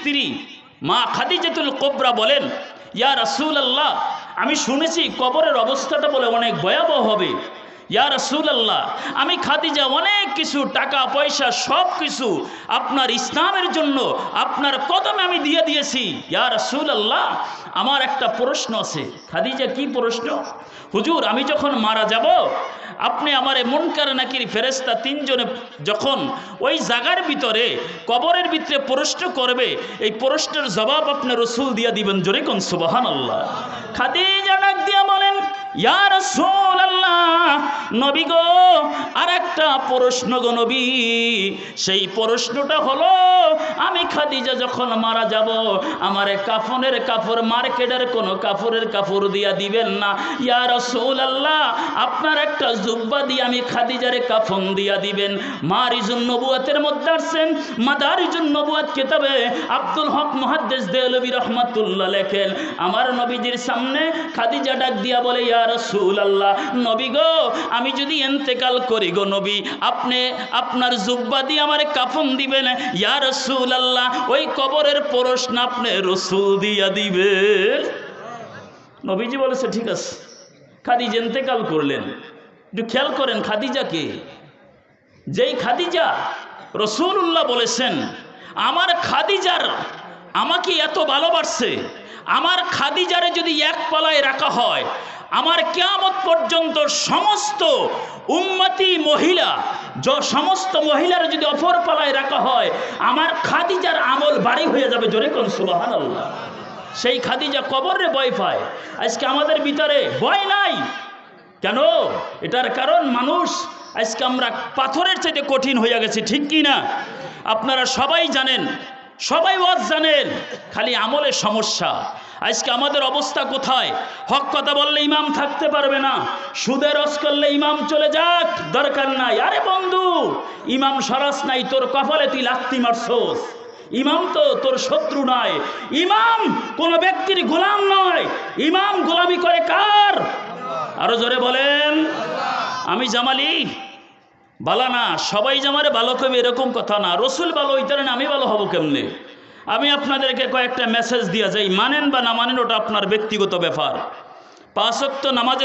স্ত্রী মা খাদিজাতুল কুবরা বলেন, ইয়া রাসূলুল্লাহ, আমি শুনেছি কবরের অবস্থাটা বলে অনেক ভয়াবহ হবে। ইয়া রাসূলুল্লাহ, আমি খাদিজা অনেক কিছু টাকা পয়সা সব কিছু আপনার ইসলামের জন্য আপনার কদমে আমি দিয়ে দিয়েছি। ইয়া রাসূলুল্লাহ, আমার একটা প্রশ্ন আছে। খাদিজা, কি প্রশ্ন? হুজুর, আমি যখন মারা যাব আপনি আমারে মুনকার নাকির ফেরেশতা তিনজনে যখন ওই জায়গার ভিতরে কবরের ভিতরে প্রশ্ন করবে, এই প্রশ্নের জবাব আপনি রাসূল দিয়া দিবেন। জোরে কোন সুবহানাল্লাহ। খাদিজা ডাক দিয়া বলেন, ইয়া রাসূলুল্লাহ, নবী গো, আর একটা প্রশ্ন গো নবী। সেই প্রশ্নটা হলো, আমি খাদিজা যখন মারা যাব আমারে কাফনের কাপড়, মার্কেটের কোনো কাপড়ের কাপড় দিয়া দিবেন না। ইয়া রাসূলুল্লাহ, আপনার একটা জুব্বা দিয়ে আমি খাদিজারে কাফন দিয়া দিবেন। মারিজুন নবুয়াতের মধ্যে আসছেন, মাদারিজুন নবুয়াত কিতাবে আব্দুল হক মুহাদ্দিস দেওলভী রাহমাতুল্লাহ লেখেন, আমার নবীজির সামনে খাদিজা ডাক দিয়া বলে, ইয়া রাসূলুল্লাহ, নবী গো, আমি যদি ইন্তেকাল করি গো নবী, আপনি আপনার জুব্বা দিয়ে আমারে কাফন দিবেন। ইয়া রাসূলুল্লাহ, ওই কবরের প্রশ্ন আপনি রাসূল দিয়া দিবেন। নবীজি বলেছে ঠিক আছে। খাদিজা ইন্তেকাল করলেন। একটু খেয়াল করেন খাদিজাকে, যেই খাদিজা রাসূলুল্লাহ বলেছেন আমার খাদিজার আমাকে এত ভালোবাসছে, আমার খাদিজারে যদি এক পালায় রাখা হয়, আমার কিয়ামত পর্যন্ত সমস্ত উম্মতি মহিলা, সমস্ত মহিলার যদি অপর পালায় রাখা হয়, আমার খাদিজার আমল বাড়ি হয়ে যাবে। জোরে কোন সুবহানাল্লাহ। সেই খাদিজা কবরে ভয় পায়, আজকে আমাদের ভিতরে ভয় নাই। কেন? এটার কারণ মানুষ আজকে আমরা পাথরের চাইতে কঠিন হয়ে গেছে, ঠিক কি না? আপনারা সবাই জানেন, সবাই ওয়াজ জানেন, খালি আমলের সমস্যা। আজকে আমাদের অবস্থা কোথায়? হক কথা বললে ইমাম থাকতে পারবে না, সুদের রস করলে ইমাম চলে যাক, দরকার নাই। আরে বন্ধু, ইমাম সরাস নাই, তোর কপালে তুই লাত্তি মারছস। ইমাম তো তোর শত্রু নয়, ইমাম কোন ব্যক্তির গোলাম নয়। ইমাম গোলামি করে কার? আরো জোরে বলেন। আমি জামালি বালা না, সবাই জামারে ভালো করবে এরকম কথা না। রসুল ভালো হইতে না, আমি ভালো হব কেমনে? আমি আপনাদেরকে কয়েকটা মেসেজ দিয়া যাই, মানেন বা না মানেন ওটা আপনার ব্যক্তিগত ব্যাপার। 5 ওয়াক্ত নামাজের